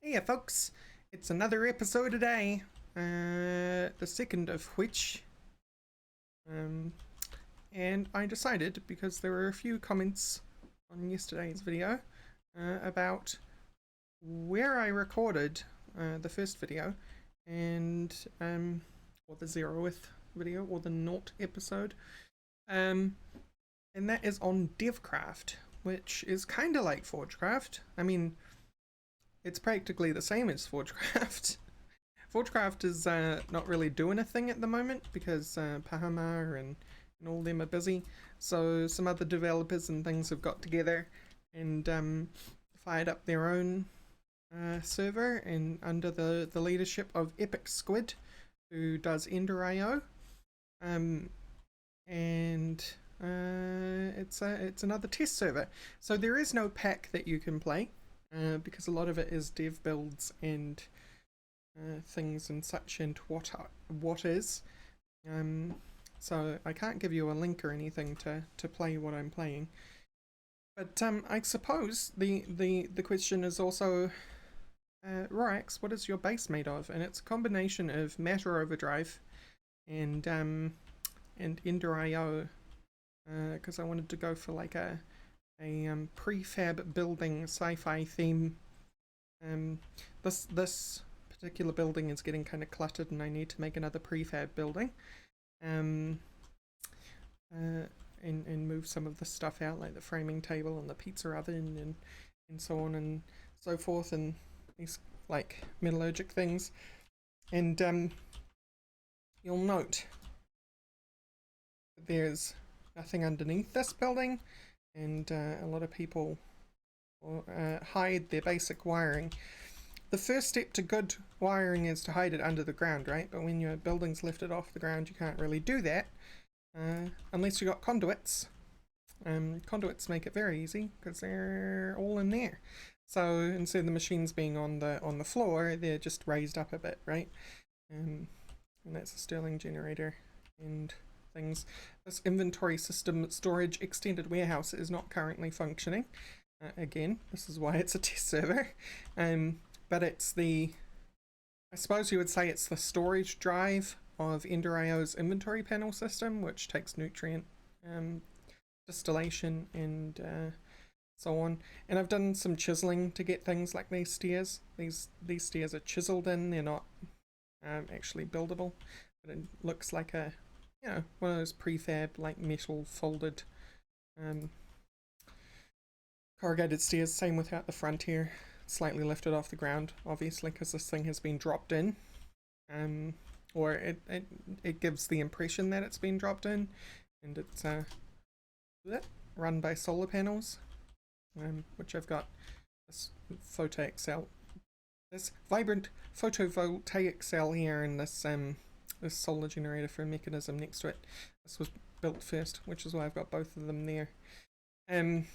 Hey folks, it's another episode today, the second of which, um, and I decided, because there were a few comments on yesterday's video, about where I recorded, the first video, and, or the 0th video, or the naught episode, and that is on Devcraft, which is kinda like Forgecraft. I mean, it's practically the same as Forgecraft. Forgecraft is not really doing a thing at the moment because Pahama and all them are busy. So some other developers and things have got together and fired up their own server and under the leadership of Epic Squid, who does Ender.io. And it's another test server. So there is no pack that you can play. Because a lot of it is dev builds and things and such, and what is. So I can't give you a link or anything to play what I'm playing. But I suppose the question is also, Rorax, what is your base made of? And it's a combination of matter overdrive and Ender.io, because I wanted to go for like a prefab building sci-fi theme. This particular building is getting kind of cluttered and I need to make another prefab building, and move some of the stuff out, like the framing table and the pizza oven and so on and so forth, and these like metallurgic things. And you'll note that there's nothing underneath this building, and a lot of people hide their basic wiring. The first step to good wiring is to hide it under the ground, right? But when your building's lifted off the ground, you can't really do that unless you got conduits. Conduits make it very easy because they're all in there. So instead of the machines being on the floor, they're just raised up a bit, right? And that's a Stirling generator and things. This inventory system storage extended warehouse is not currently functioning. Again, this is why it's a test server. But it's I suppose you would say it's the storage drive of Ender.io's inventory panel system, which takes nutrient distillation and so on. And I've done some chiseling to get things like these stairs. These stairs are chiseled in, they're not actually buildable, but it looks like one of those prefab, like metal folded corrugated stairs. Same without the front here, slightly lifted off the ground, obviously, because this thing has been dropped in, or it gives the impression that it's been dropped in, and it's run by solar panels, which I've got this this vibrant photovoltaic cell here, and this solar generator for a mechanism next to it. This was built first, which is why I've got both of them there. And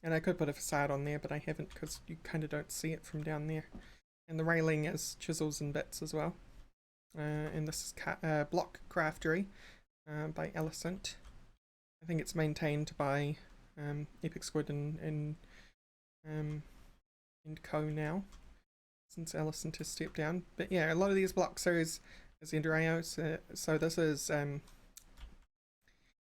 I could put a facade on there, but I haven't because you kind of don't see it from down there. And the railing is chisels and bits as well. And this is Block Craftery by Alicent. I think it's maintained by Epic Squid and Co now, since Alicent has stepped down. But yeah, a lot of these blocks are is Ender.io. So this is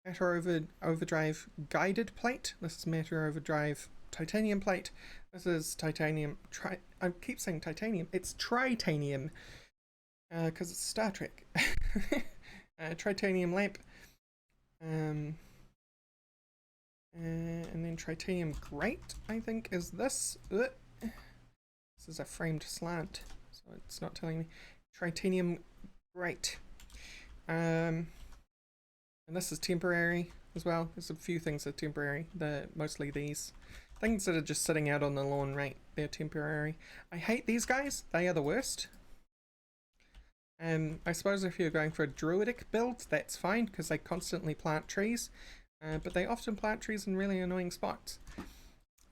matter overdrive guided plate. This is matter overdrive titanium plate. This is titanium I keep saying titanium. It's tritanium because it's Star Trek. Tritanium lamp. And then titanium grate, I think, is this. This is a framed slant, so it's not telling me. Titanium grate. And this is temporary as well. There's a few things that are temporary. Mostly these things that are just sitting out on the lawn, right? They're temporary. I hate these guys. They are the worst. I suppose if you're going for a druidic build, that's fine because they constantly plant trees. But they often plant trees in really annoying spots.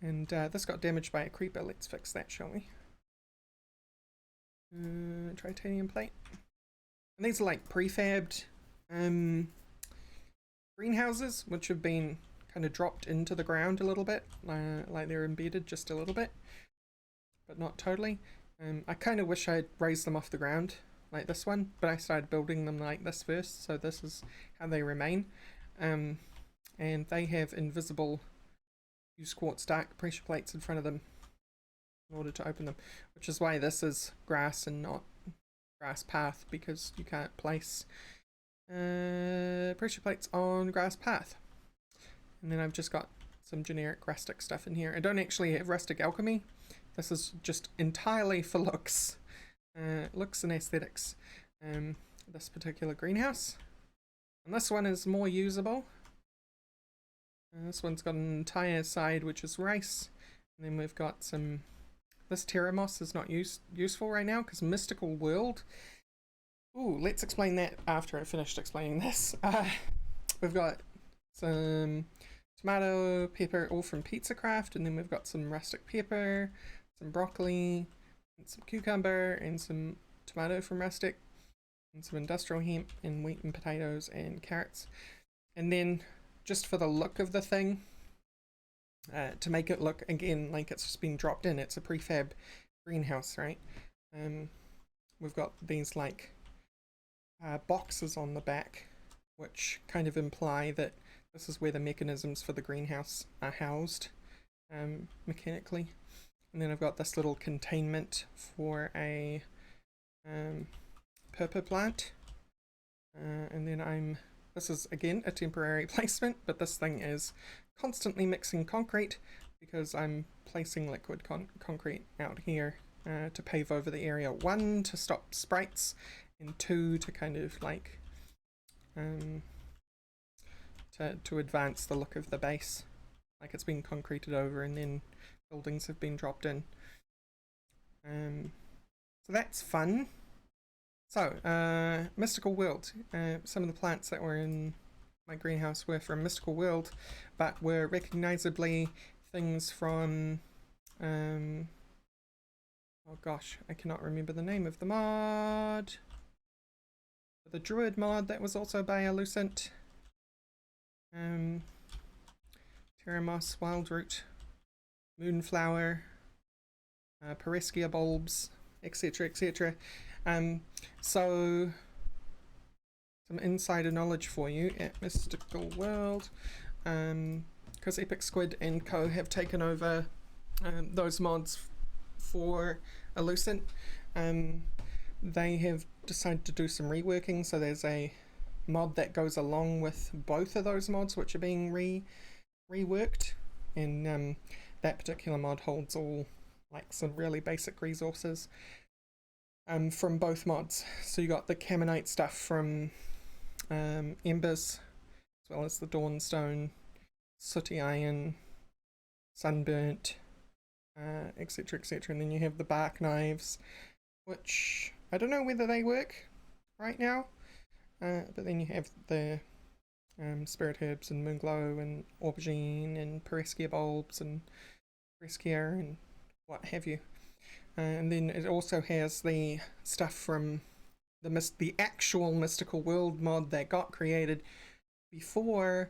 And this got damaged by a creeper. Let's fix that, shall we? Titanium plate. And these are like prefabbed greenhouses, which have been kind of dropped into the ground a little bit, like they're embedded just a little bit, but not totally. I kind of wish I'd raised them off the ground like this one, but I started building them like this first, so this is how they remain. And they have invisible use quartz dark pressure plates in front of them in order to open them, which is why this is grass and not grass path, because you can't place pressure plates on grass path. And then I've just got some generic rustic stuff in here. I don't actually have rustic alchemy. This is just entirely for looks. Looks and aesthetics. This particular greenhouse. And this one is more usable. This one's got an entire side which is rice. And then we've got some... This terra moss is not useful right now because mystical world. Ooh, let's explain that after I finished explaining this. We've got some tomato, pepper, all from Devcraft, and then we've got some rustic pepper, some broccoli, and some cucumber, and some tomato from rustic, and some industrial hemp, and wheat and potatoes, and carrots. And then, just for the look of the thing, to make it look, again, like it's just been dropped in, it's a prefab greenhouse, right? We've got these, like, boxes on the back, which kind of imply that this is where the mechanisms for the greenhouse are housed mechanically. And then I've got this little containment for a purple plant. And then this is again a temporary placement, but this thing is constantly mixing concrete because I'm placing liquid concrete out here to pave over the area. 1, to stop sprites, and 2, to kind of like to advance the look of the base, like it's been concreted over and then buildings have been dropped in. So that's fun. So mystical world. Some of the plants that were in my greenhouse were from mystical world, but were recognizably things from oh gosh, I cannot remember the name of the mod. The druid mod that was also by Lucent. Terra moss, wild root, moonflower, Pereskia bulbs, etc, etc. So some insider knowledge for you at Mystical World, because Epic Squid and Co have taken over those mods for Lucent. They have decided to do some reworking, so there's a mod that goes along with both of those mods which are being reworked, and that particular mod holds all like some really basic resources from both mods. So you got the Caminite stuff from Embers, as well as the Dawnstone, Sooty Iron, Sunburnt, etc, etc, and then you have the Bark Knives, which I don't know whether they work right now. But then you have the spirit herbs and moonglow and aubergine and Pereskia bulbs and Pereskia and what have you. And then it also has the stuff from the actual Mystical World mod that got created before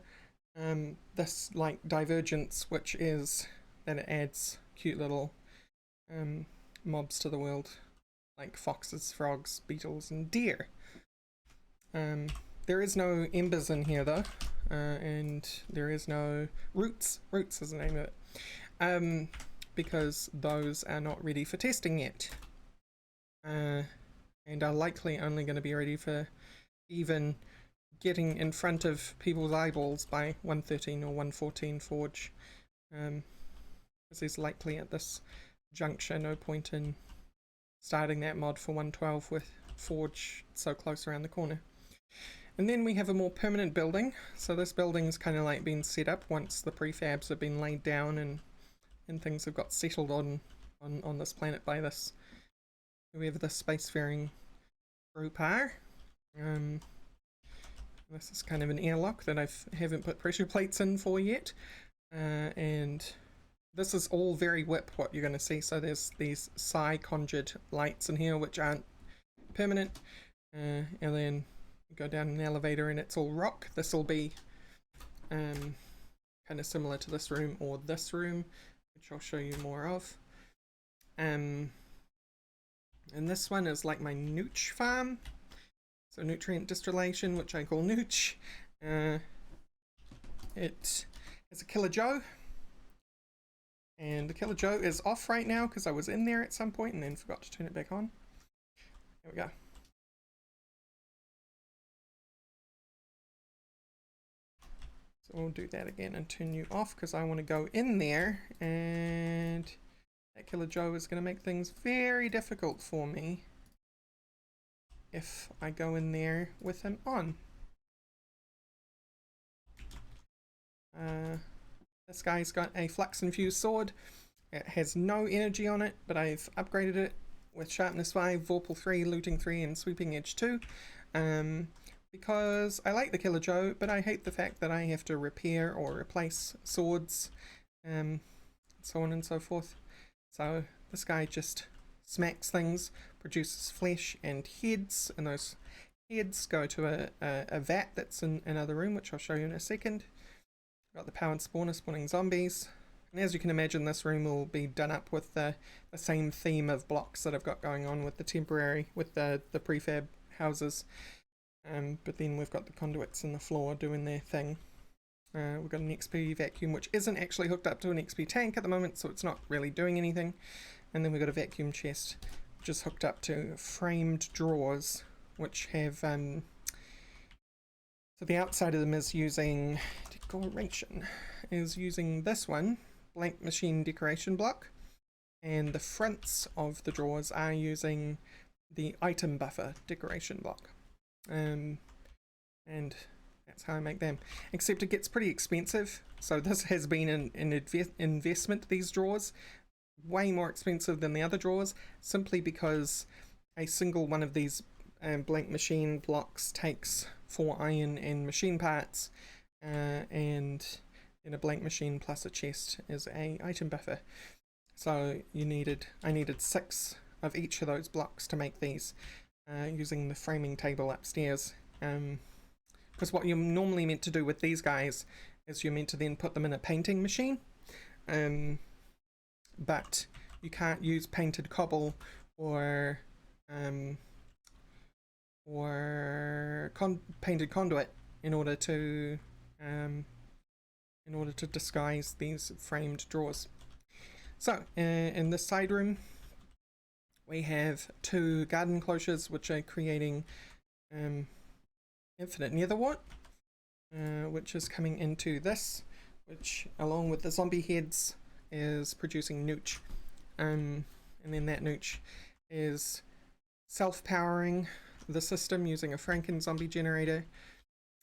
this like divergence, which is that it adds cute little mobs to the world, like foxes, frogs, beetles, and deer. There is no embers in here though, and there is no roots. Roots is the name of it, because those are not ready for testing yet, and are likely only going to be ready for even getting in front of people's eyeballs by 113 or 114 Forge, because there's likely at this juncture no point in starting that mod for 112 with Forge so close around the corner. And then we have a more permanent building. So this building's kind of like been set up once the prefabs have been laid down and things have got settled on this planet by this, whoever the spacefaring group are. This is kind of an airlock that I haven't put pressure plates in for yet. And this is all very whip, what you're going to see. So there's these psi conjured lights in here which aren't permanent. And then go down an elevator and it's all rock. This will be kind of similar to this room or this room, which I'll show you more of. And this one is like my nooch farm. So nutrient distillation, which I call nooch. It is a Killer Joe. And the Killer Joe is off right now because I was in there at some point and then forgot to turn it back on. There we go. So we'll do that again and turn you off because I want to go in there, and that Killer Joe is going to make things very difficult for me if I go in there with him on. This guy's got a flux infused sword. It has no energy on it, but I've upgraded it with sharpness 5, vorpal 3, looting 3, and sweeping edge 2. Because I like the Killer Joe, but I hate the fact that I have to repair or replace swords, so on and so forth. So this guy just smacks things, produces flesh and heads, and those heads go to a vat that's in another room, which I'll show you in a second. Got the powered spawner spawning zombies, and as you can imagine, this room will be done up with the same theme of blocks that I've got going on with the temporary, with the prefab houses. But then we've got the conduits in the floor doing their thing. We've got an XP vacuum, which isn't actually hooked up to an XP tank at the moment, so it's not really doing anything. And then we've got a vacuum chest, which is hooked up to framed drawers, which have, so the outside of them is using decoration, is using this one, blank machine decoration block, and the fronts of the drawers are using the item buffer decoration block. And that's how I make them, except it gets pretty expensive. So this has been an investment, these drawers, way more expensive than the other drawers, simply because a single one of these blank machine blocks takes 4 iron and machine parts, and then a blank machine plus a chest is a item buffer. So I needed 6 of each of those blocks to make these, using the framing table upstairs. Because what you're normally meant to do with these guys is you're meant to then put them in a painting machine, but you can't use painted cobble or painted conduit in order to disguise these framed drawers. So in this side room we have 2 garden cloches, which are creating infinite netherwort, which is coming into this, which along with the zombie heads is producing nooch, and then that nooch is self-powering the system using a Franken zombie generator,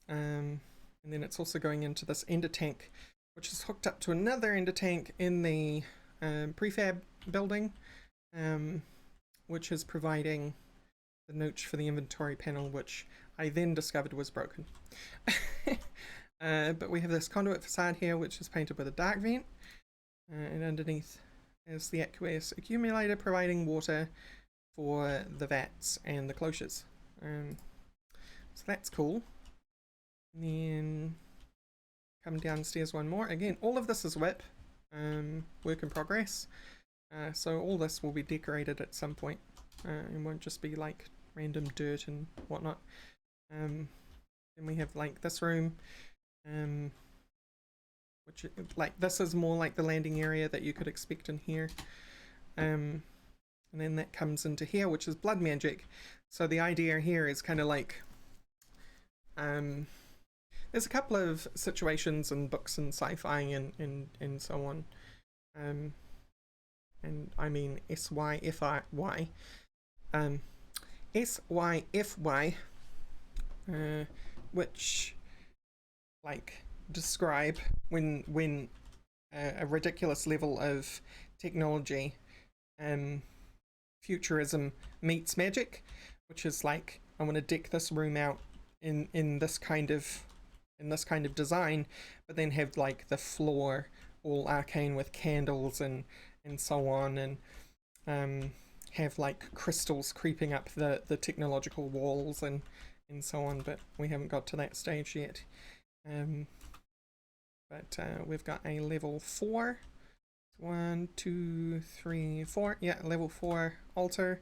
and then it's also going into this ender tank, which is hooked up to another ender tank in the prefab building, which is providing the nooch for the inventory panel, which I then discovered was broken. But we have this conduit facade here, which is painted with a dark vent, and underneath is the aqueous accumulator providing water for the vats and the cloches. So that's cool. And then come downstairs one more. Again, all of this is WIP, work in progress. So all this will be decorated at some point, and won't just be like random dirt and whatnot. Then we have like this room, which like this is more like the landing area that you could expect in here, and then that comes into here, which is blood magic. So the idea here is kind of like, there's a couple of situations in books and sci-fi and so on, and I mean SYFY, which like describe when a ridiculous level of technology, futurism meets magic, which is like, I want to deck this room out in this kind of design, but then have like the floor all arcane with candles and so on, and have like crystals creeping up the technological walls and so on, but we haven't got to that stage yet. But we've got a level 4, 1, 2, 3, 4, yeah, level 4 altar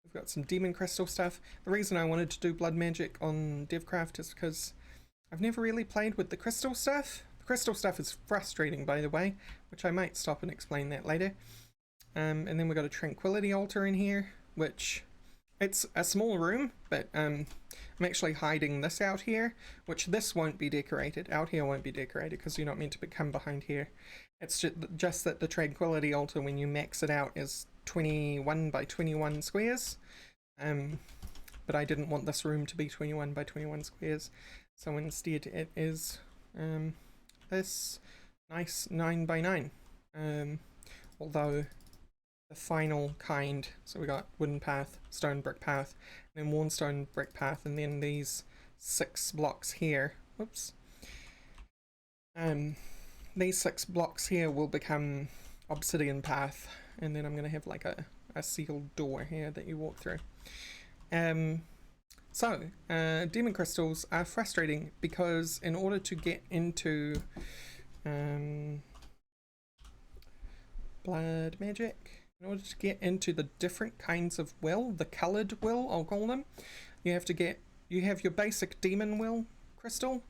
We've got some demon crystal stuff. The reason I wanted to do blood magic on Devcraft is because I've never really played with the crystal stuff. The crystal stuff is frustrating, by the way, which I might stop and explain that later. And then we've got a tranquility altar in here, which it's a small room, but I'm actually hiding this out here, which this won't be decorated. Out here won't be decorated because you're not meant to come behind here. It's just that the tranquility altar, when you max it out, is 21 by 21 squares. But I didn't want this room to be 21 by 21 squares, so instead it is this nice 9 by 9. Although the final kind, so we got wooden path, stone brick path, and then worn stone brick path, and then these 6 blocks here. Whoops. These 6 blocks here will become obsidian path, and then I'm going to have like a sealed door here that you walk through. Demon crystals are frustrating because in order to get into blood magic, in order to get into the different kinds of will, the coloured will, I'll call them, you have your basic demon will crystal,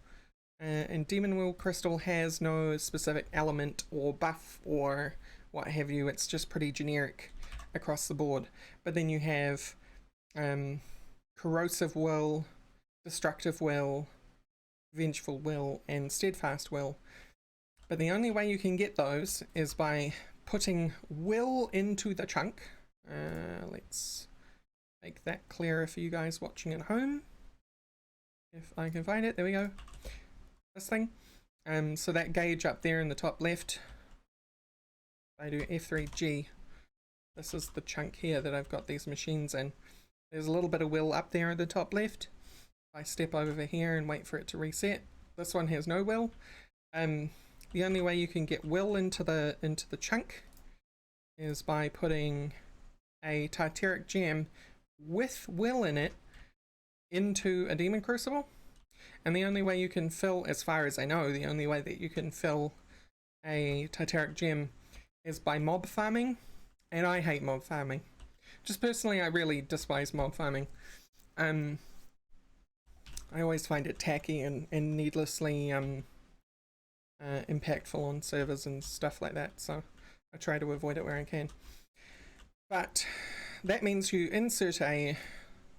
and demon will crystal has no specific element or buff or what have you. It's just pretty generic across the board. But then you have corrosive will, destructive will, vengeful will, and steadfast will. But the only way you can get those is by putting will into the chunk. Let's make that clearer for you guys watching at home. If I can find it, there we go. This thing. So that gauge up there in the top left, I do F3G. This is the chunk here that I've got these machines in. There's a little bit of will up there at the top left. I step over here and wait for it to reset. This one has no will. The only way you can get will into the chunk is by putting a tartaric gem with will in it into a demon crucible. And the only way you can fill, as far as I know, the only way that you can fill a tartaric gem is by mob farming. And I hate mob farming. Just personally, I really despise mob farming. I always find it tacky and needlessly impactful on servers and stuff like that, so I try to avoid it where I can. But that means you insert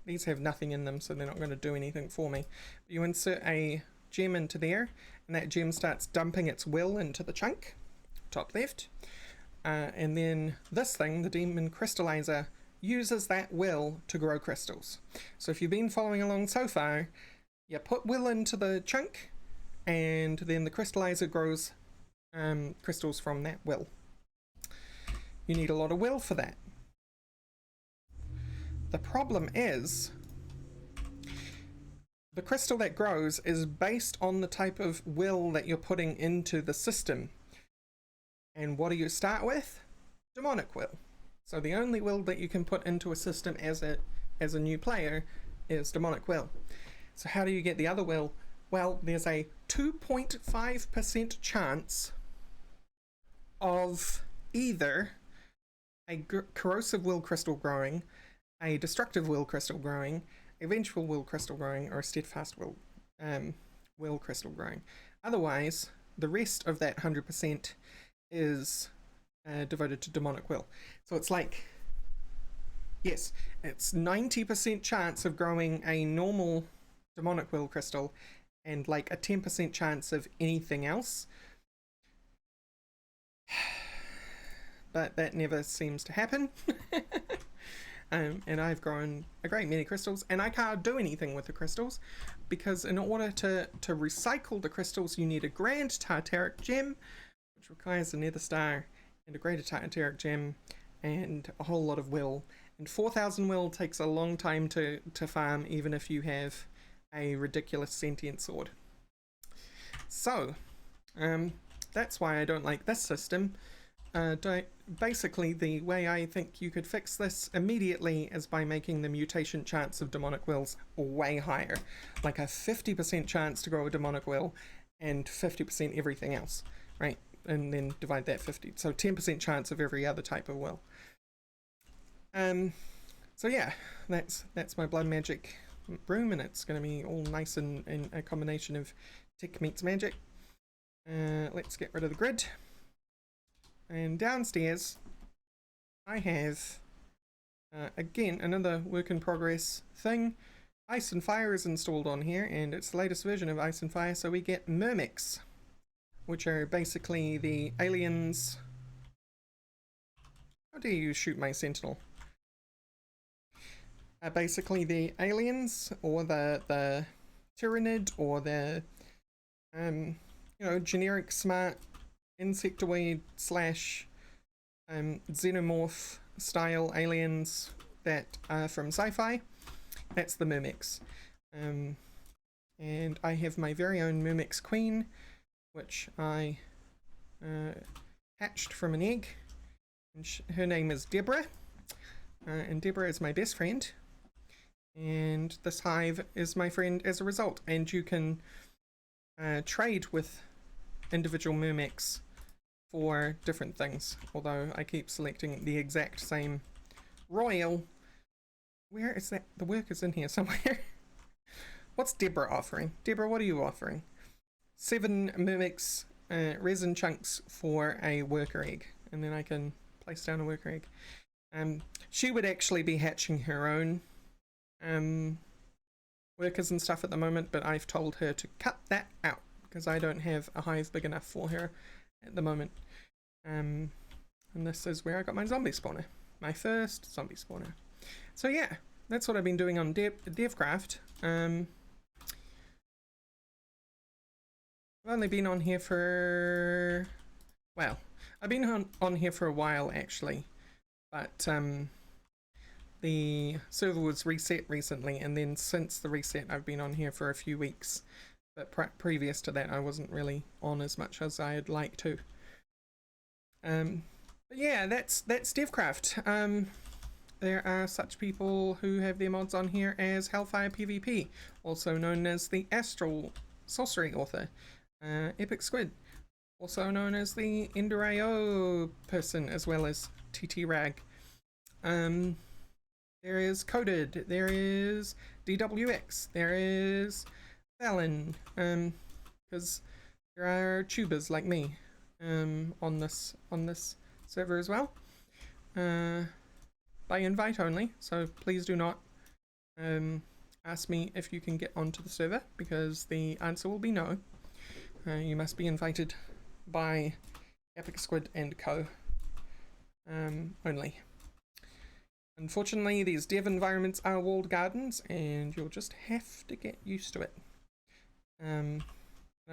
these have nothing in them, so they're not going to do anything for me. You insert a gem into there, and that gem starts dumping its will into the chunk, top left. And then this thing, the demon crystallizer, uses that will to grow crystals. So if you've been following along so far, you put will into the chunk, and then the crystallizer grows crystals from that will. You need a lot of will for that. The problem is the crystal that grows is based on the type of will that you're putting into the system. And what do you start with? Demonic will. So the only will that you can put into a system as a new player is demonic will. So how do you get the other will? Well, there's a 2.5% chance of either a corrosive will crystal growing, a destructive will crystal growing, a vengeful will crystal growing, or a steadfast will crystal growing. Otherwise, the rest of that 100% is devoted to demonic will. So it's like, yes, it's 90% chance of growing a normal demonic will crystal and like a 10% chance of anything else. But that never seems to happen. And I've grown a great many crystals, and I can't do anything with the crystals because in order to recycle the crystals, you need a grand tartaric gem, which requires a nether star and a greater tartaric gem and a whole lot of will. And 4,000 will takes a long time to farm, even if you have a ridiculous sentient sword. So that's why I don't like this system. Basically, the way I think you could fix this immediately is by making the mutation chance of demonic wills way higher, like a 50% chance to grow a demonic will and 50% everything else, right? And then divide that 50, so 10% chance of every other type of will. So So yeah, that's my blood magic room, and it's going to be all nice and in a combination of tech meets magic. Let's get rid of the grid. And downstairs, I have, again, another work in progress thing. Ice and Fire is installed on here, and it's the latest version of Ice and Fire, so we get Myrmics, which are basically the aliens. How dare you shoot my sentinel? Basically the aliens, or the Tyrannid, or the you know, generic smart insectoid slash xenomorph style aliens that are from sci-fi. That's the Myrmics. And I have my very own Myrmics queen, which I hatched from an egg, and her name is Deborah, and Deborah is my best friend, and this hive is my friend as a result. And you can trade with individual Myrmics for different things, although I keep selecting the exact same royal. Where is that? The worker's in here somewhere. What's Deborah offering? Deborah, what are you offering? 7 Myrmics resin chunks for a worker egg, and then I can place down a worker egg. She would actually be hatching her own workers and stuff at the moment, but I've told her to cut that out because I don't have a hive big enough for her at the moment. And this is where I got my zombie spawner, my first zombie spawner. So yeah, that's what I've been doing on Devcraft. I've only been on here for, well, I've been on here for a while actually, but the server was reset recently, and then since the reset I've been on here for a few weeks, but previous to that I wasn't really on as much as I'd like to. But yeah, that's Devcraft. There are such people who have their mods on here as Hellfire PvP, also known as the Astral Sorcery Author, Epic Squid, also known as the Ender IO person, as well as TT Rag. There is Coded, there is DWX, there is Fallon, because there are tubers like me on this server as well. By invite only, so please do not ask me if you can get onto the server, because the answer will be no. You must be invited by Epic Squid and Co. Only. Unfortunately, these dev environments are walled gardens, and you'll just have to get used to it. I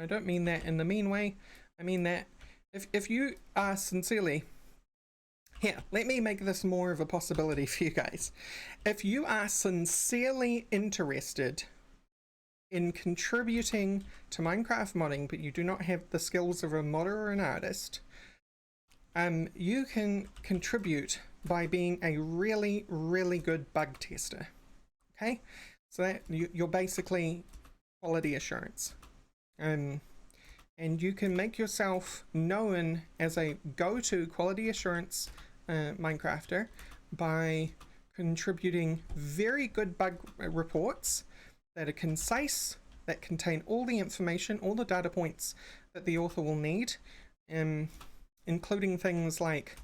don't mean that in the mean way. I mean that if you are sincerely... Here, let me make this more of a possibility for you guys. If you are sincerely interested in contributing to Minecraft modding, but you do not have the skills of a modder or an artist, you can contribute by being a really, really good bug tester. Okay? So that you're basically quality assurance. And you can make yourself known as a go-to quality assurance Minecrafter by contributing very good bug reports that are concise, that contain all the information, all the data points that the author will need, including things like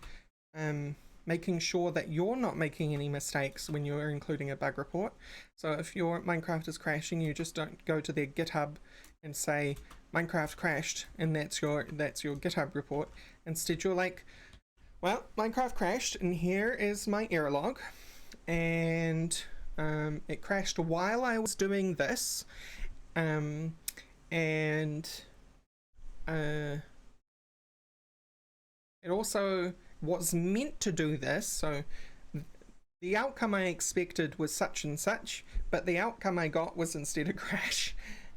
making sure that you're not making any mistakes when you're including a bug report. So if your Minecraft is crashing, you just don't go to their GitHub and say Minecraft crashed and that's your GitHub report. Instead you're like, well, Minecraft crashed and here is my error log, and it crashed while I was doing this, and it also was meant to do this, so the outcome I expected was such and such, but the outcome I got was instead a crash.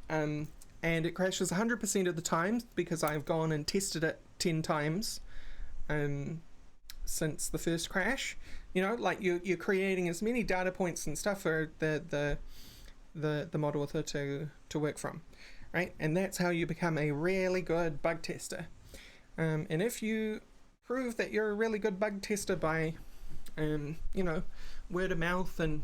And it crashes 100% of the time because I've gone and tested it 10 times since the first crash. You know, like you're creating as many data points and stuff for the mod author to work from, right? And that's how you become a really good bug tester. And if you prove that you're a really good bug tester by you know, word of mouth, and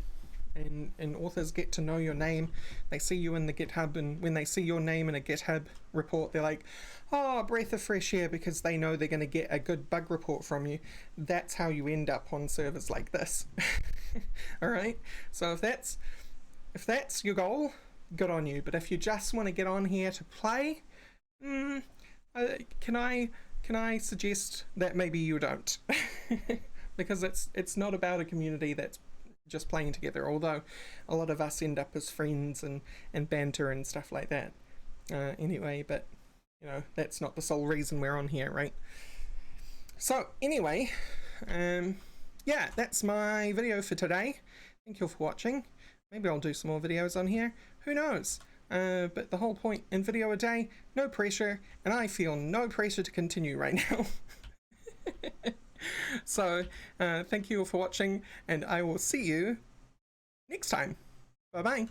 authors get to know your name. They see you in the GitHub, and when they see your name in a GitHub report, they're like, oh, breath of fresh air, because they know they're going to get a good bug report from you. That's how you end up on servers like this. All right, so if that's your goal, good on you. But if you just want to get on here to play, can I suggest that maybe you don't? Because it's not about a community that's just playing together, although a lot of us end up as friends and banter and stuff like that. Anyway, but you know, that's not the sole reason we're on here, right? So anyway, yeah, that's my video for today. Thank you for watching. Maybe I'll do some more videos on here, who knows? But the whole point in video a day, no pressure, and I feel no pressure to continue right now. So thank you all for watching, and I will see you next time. Bye bye.